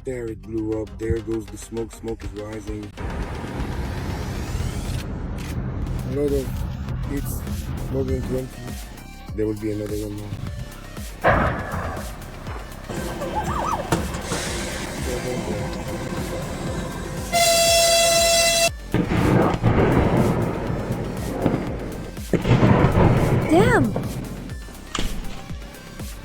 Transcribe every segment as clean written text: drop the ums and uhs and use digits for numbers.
There it blew up. There goes the smoke. Smoke is rising. A lot of hits. More than 20. There will be another one more. Damn!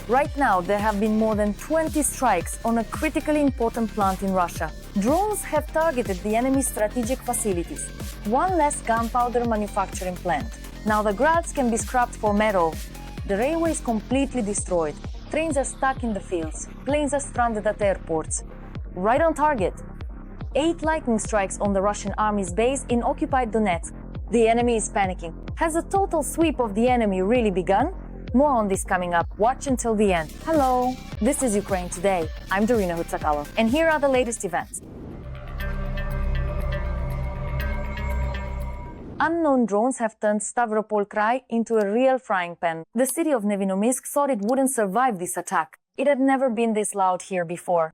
Right now, there have been more than 20 strikes on a critically important plant in Russia. Drones have targeted the enemy's strategic facilities. One less gunpowder manufacturing plant. Now the grads can be scrapped for metal. The railway is completely destroyed. Trains are stuck in the fields. Planes are stranded at airports. Right on target. 8 lightning strikes on the Russian army's base in occupied Donetsk. The enemy is panicking. Has a total sweep of the enemy really begun? More on this coming up. Watch until the end. Hello, this is Ukraine Today. I'm Darina Hutsakalo, and here are the latest events. Unknown drones have turned Stavropol Krai into a real frying pan. The city of Nevinomysk thought it wouldn't survive this attack. It had never been this loud here before.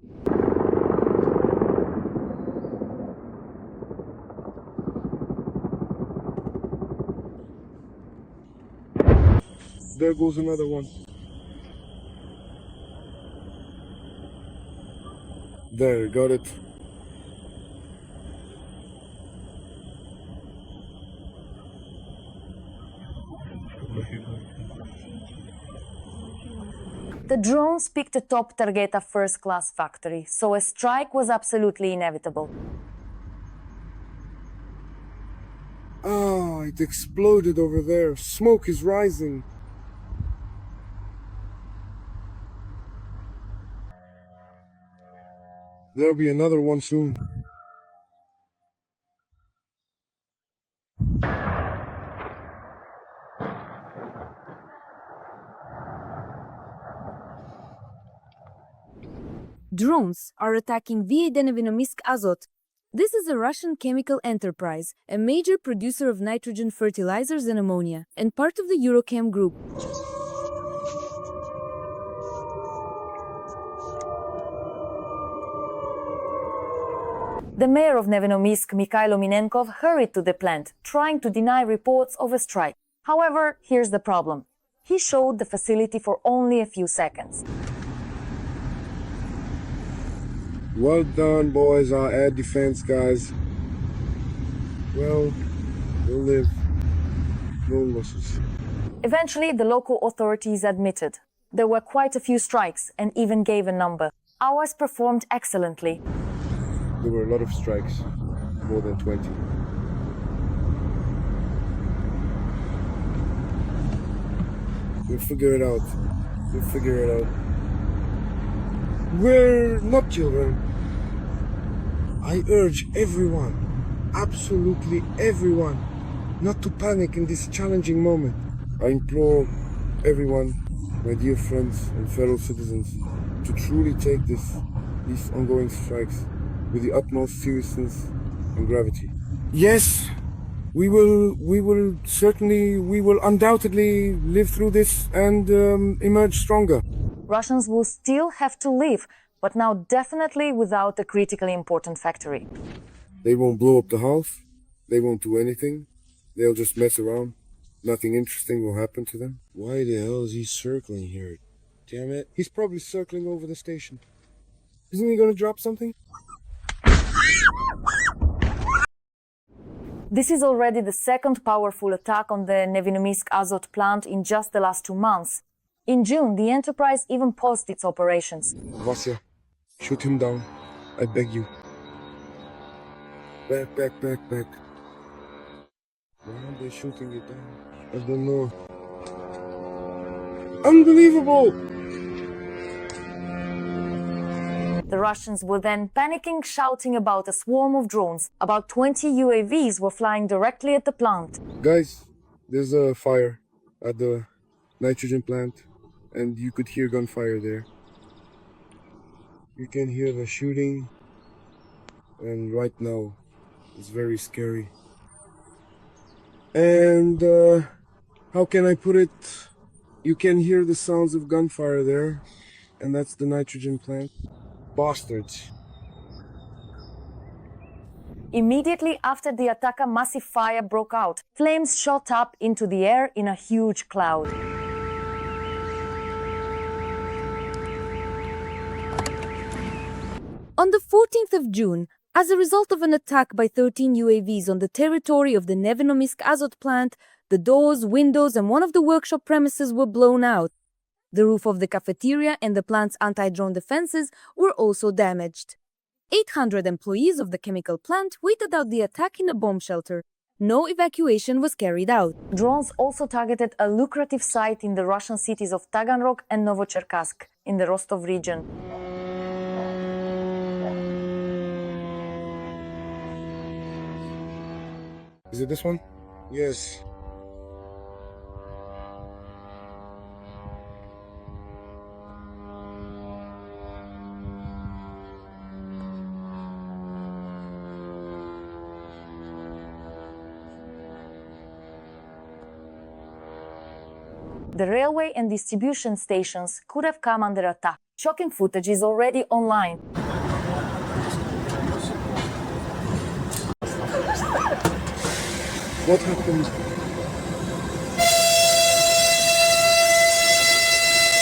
There goes another one. There, got it. The drones picked a top Targeta first-class factory, so a strike was absolutely inevitable. Ah, it exploded over there. Smoke is rising. There'll be another one soon. Drones are attacking via Nevinomysk Azot. This is a Russian chemical enterprise, a major producer of nitrogen fertilizers and ammonia, and part of the Eurochem group. The mayor of Nevinomysk, Mikhailo Minenkov, hurried to the plant, trying to deny reports of a strike. However, here's the problem. He showed the facility for only a few seconds. Well done, boys, our air defense guys. Well, we'll live. No losses. Eventually, the local authorities admitted there were quite a few strikes and even gave a number. Ours performed excellently. There were a lot of strikes, more than 20. We'll figure it out. We'll figure it out. We're not children. I urge everyone, absolutely everyone, not to panic in this challenging moment. I implore everyone, my dear friends and fellow citizens, to truly take these ongoing strikes with the utmost seriousness and gravity. Yes, we will undoubtedly live through this and emerge stronger. Russians will still have to live, but now definitely without a critically important factory. They won't blow up the house. They won't do anything. They'll just mess around. Nothing interesting will happen to them. Why the hell is he circling here? Damn it. He's probably circling over the station. Isn't he gonna drop something? This is already the second powerful attack on the Nevinomysk Azot plant in just the last 2 months. In June, the enterprise even paused its operations. Vasya, shoot him down. I beg you. Back. Why are they shooting it down? I don't know. Unbelievable! The Russians were then panicking, shouting about a swarm of drones. About 20 UAVs were flying directly at the plant. Guys, there's a fire at the nitrogen plant, and you could hear gunfire there. You can hear the shooting, and right now it's very scary. And how can I put it? You can hear the sounds of gunfire there, and that's the nitrogen plant. Bastards. Immediately after the attack, a massive fire broke out. Flames shot up into the air in a huge cloud. On the 14th of June, as a result of an attack by 13 UAVs on the territory of the Nevenomysk Azot plant, the doors, windows, and one of the workshop premises were blown out. The roof of the cafeteria and the plant's anti-drone defenses were also damaged. 800 employees of the chemical plant waited out the attack in a bomb shelter. No evacuation was carried out. Drones also targeted a lucrative site in the Russian cities of Taganrog and Novocherkassk in the Rostov region. Is it this one? Yes. The railway and distribution stations could have come under attack. Shocking footage is already online. What happened?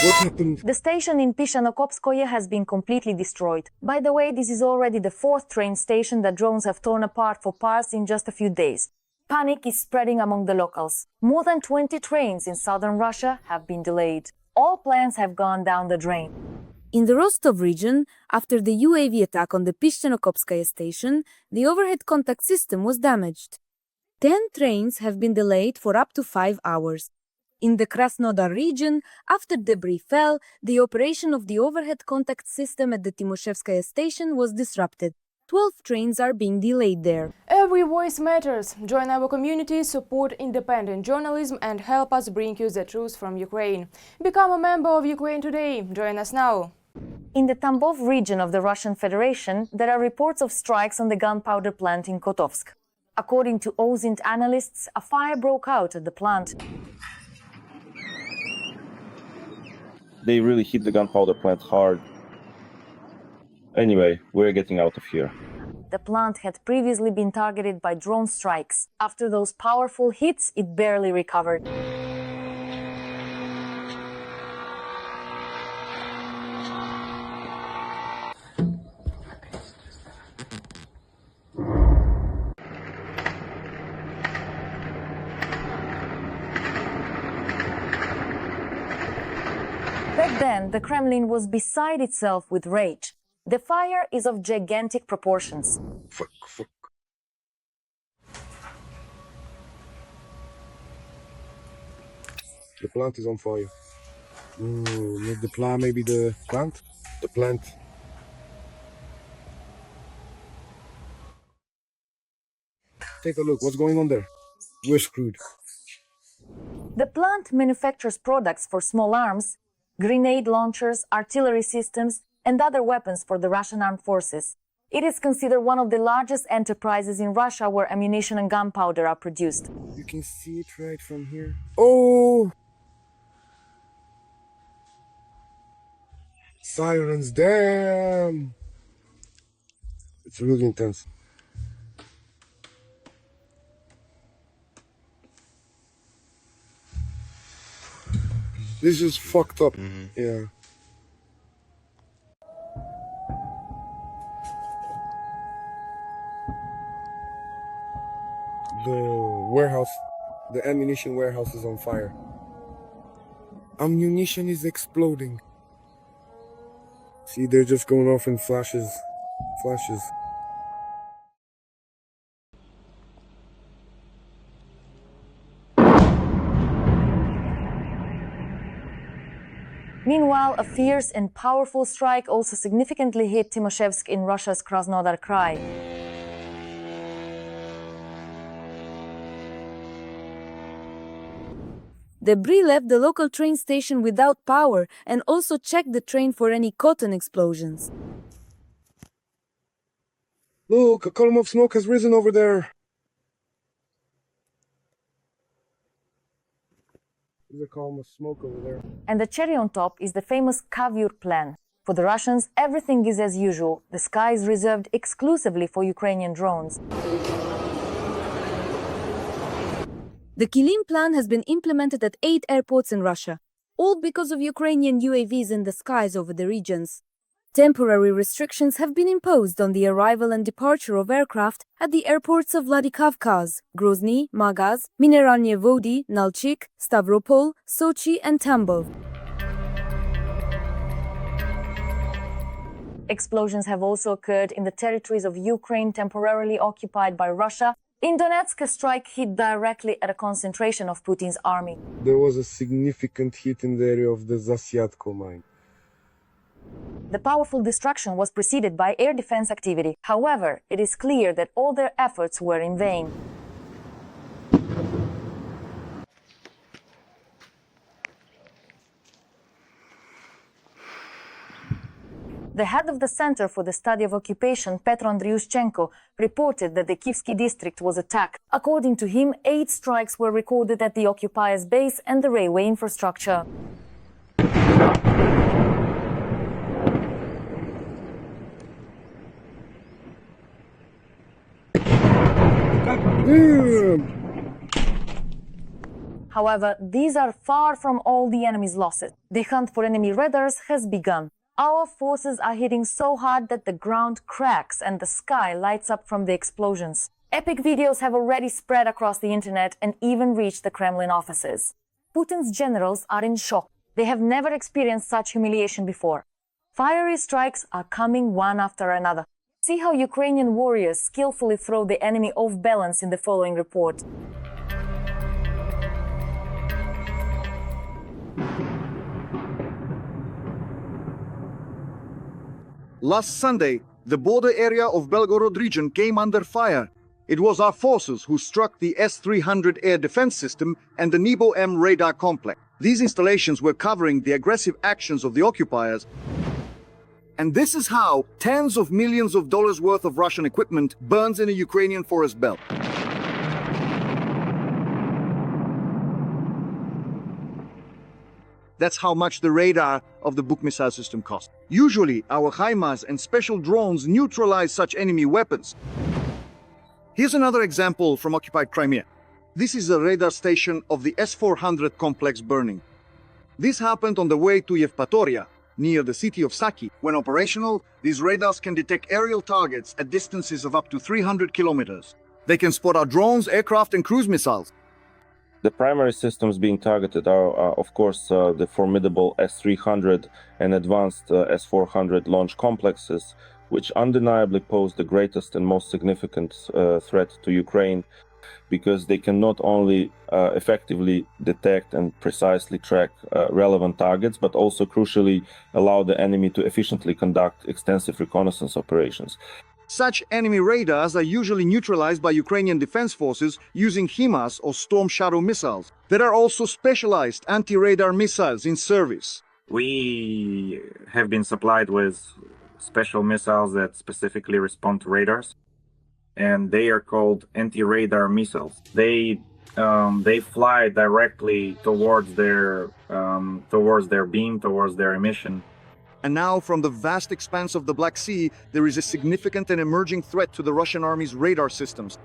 What happened? The station in Pishanokopskoye has been completely destroyed. By the way, this is already the fourth train station that drones have torn apart for parts in just a few days. Panic is spreading among the locals. More than 20 trains in southern Russia have been delayed. All plans have gone down the drain. In the Rostov region, after the UAV attack on the Pishanokopskaya station, the overhead contact system was damaged. 10 trains have been delayed for up to 5 hours. In the Krasnodar region, after debris fell, the operation of the overhead contact system at the Timoshevskaya station was disrupted. 12 trains are being delayed there. Every voice matters. Join our community, support independent journalism and help us bring you the truth from Ukraine. Become a member of Ukraine Today. Join us now. In the Tambov region of the Russian Federation, there are reports of strikes on the gunpowder plant in Kotovsk. According to OSINT analysts, a fire broke out at the plant. They really hit the gunpowder plant hard. Anyway, we're getting out of here. The plant had previously been targeted by drone strikes. After those powerful hits, it barely recovered. Back then, the Kremlin was beside itself with rage. The fire is of gigantic proportions. Fuck. The plant is on fire. Maybe the plant? The plant. Take a look, what's going on there? We're screwed. The plant manufactures products for small arms, grenade launchers, artillery systems, and other weapons for the Russian armed forces. It is considered one of the largest enterprises in Russia where ammunition and gunpowder are produced. You can see it right from here. Oh! Sirens, damn! It's really intense. This is fucked up. Yeah. The warehouse, the ammunition warehouse is on fire. Ammunition is exploding. See, they're just going off in flashes. Meanwhile, a fierce and powerful strike also significantly hit Timoshevsk in Russia's Krasnodar Krai. Debris left the local train station without power and also checked the train for any cotton explosions. Look, a column of smoke has risen over there. There's a column of smoke over there. And the cherry on top is the famous Kavyur plan. For the Russians, everything is as usual. The sky is reserved exclusively for Ukrainian drones. The Kilim plan has been implemented at 8 airports in Russia, all because of Ukrainian UAVs in the skies over the regions. Temporary restrictions have been imposed on the arrival and departure of aircraft at the airports of Vladikavkaz, Grozny, Magaz, Mineralnie Vody, Nalchik, Stavropol, Sochi and Tambov. Explosions have also occurred in the territories of Ukraine temporarily occupied by Russia. In Donetsk, a strike hit directly at a concentration of Putin's army. There was a significant hit in the area of the Zasyadko mine. The powerful destruction was preceded by air defense activity. However, it is clear that all their efforts were in vain. The head of the Center for the Study of Occupation, Petro Andriushchenko, reported that the Kyiv district was attacked. According to him, 8 strikes were recorded at the occupiers' base and the railway infrastructure. However, these are far from all the enemy's losses. The hunt for enemy radars has begun. Our forces are hitting so hard that the ground cracks and the sky lights up from the explosions. Epic videos have already spread across the internet and even reached the Kremlin offices. Putin's generals are in shock. They have never experienced such humiliation before. Fiery strikes are coming one after another. See how Ukrainian warriors skillfully throw the enemy off balance in the following report. Last Sunday, the border area of Belgorod region came under fire. It was our forces who struck the S-300 air defense system and the Nebo-M radar complex. These installations were covering the aggressive actions of the occupiers. And this is how tens of millions of dollars worth of Russian equipment burns in a Ukrainian forest belt. That's how much the radar of the Buk missile system cost. Usually, our HIMARS and special drones neutralize such enemy weapons. Here's another example from occupied Crimea. This is a radar station of the S-400 complex burning. This happened on the way to Yevpatoria, near the city of Saki. When operational, these radars can detect aerial targets at distances of up to 300 kilometers. They can spot our drones, aircraft, and cruise missiles. The primary systems being targeted are, of course, the formidable S-300 and advanced S-400 launch complexes, which undeniably pose the greatest and most significant threat to Ukraine, because they can not only effectively detect and precisely track relevant targets, but also crucially allow the enemy to efficiently conduct extensive reconnaissance operations. Such enemy radars are usually neutralized by Ukrainian defense forces using HIMARS or Storm Shadow missiles. There are also specialized anti-radar missiles in service. We have been supplied with special missiles that specifically respond to radars, and they are called anti-radar missiles. They fly directly towards their beam, towards their emission. And now, from the vast expanse of the Black Sea, there is a significant and emerging threat to the Russian army's radar systems.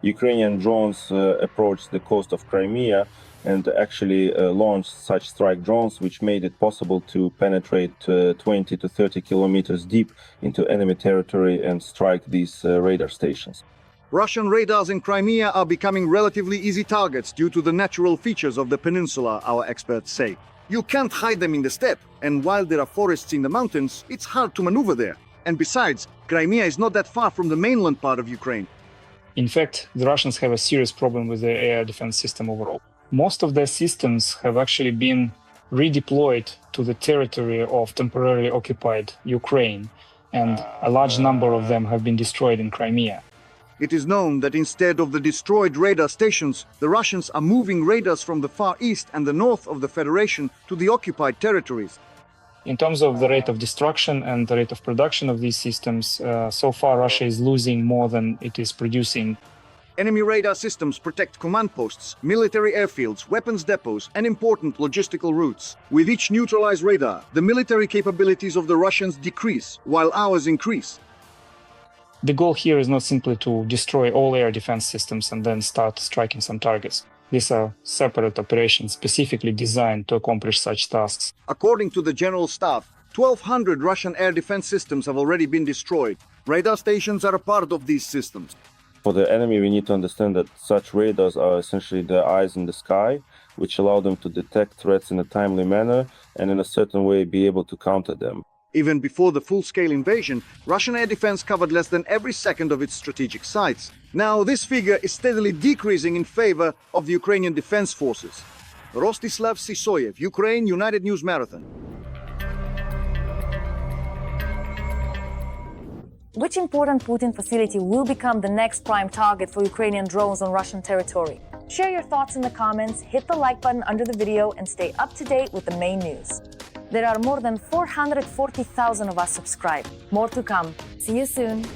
Ukrainian drones approached the coast of Crimea and actually launched such strike drones, which made it possible to penetrate 20 to 30 kilometers deep into enemy territory and strike these radar stations. Russian radars in Crimea are becoming relatively easy targets due to the natural features of the peninsula, our experts say. You can't hide them in the steppe, and while there are forests in the mountains, it's hard to maneuver there. And besides, Crimea is not that far from the mainland part of Ukraine. In fact, the Russians have a serious problem with their air defense system overall. Most of their systems have actually been redeployed to the territory of temporarily occupied Ukraine, and a large number of them have been destroyed in Crimea. It is known that instead of the destroyed radar stations, the Russians are moving radars from the far east and the north of the Federation to the occupied territories. In terms of the rate of destruction and the rate of production of these systems, so far Russia is losing more than it is producing. Enemy radar systems protect command posts, military airfields, weapons depots, and important logistical routes. With each neutralized radar, the military capabilities of the Russians decrease, while ours increase. The goal here is not simply to destroy all air defense systems and then start striking some targets. These are separate operations specifically designed to accomplish such tasks. According to the General Staff, 1,200 Russian air defense systems have already been destroyed. Radar stations are a part of these systems. For the enemy, we need to understand that such radars are essentially the eyes in the sky, which allow them to detect threats in a timely manner and in a certain way be able to counter them. Even before the full-scale invasion, Russian air defense covered less than every second of its strategic sites. Now this figure is steadily decreasing in favor of the Ukrainian defense forces. Rostislav Sisoyev, Ukraine, United News Marathon. Which important Putin facility will become the next prime target for Ukrainian drones on Russian territory? Share your thoughts in the comments, hit the like button under the video, and stay up to date with the main news. There are more than 440,000 of us subscribed. More to come. See you soon.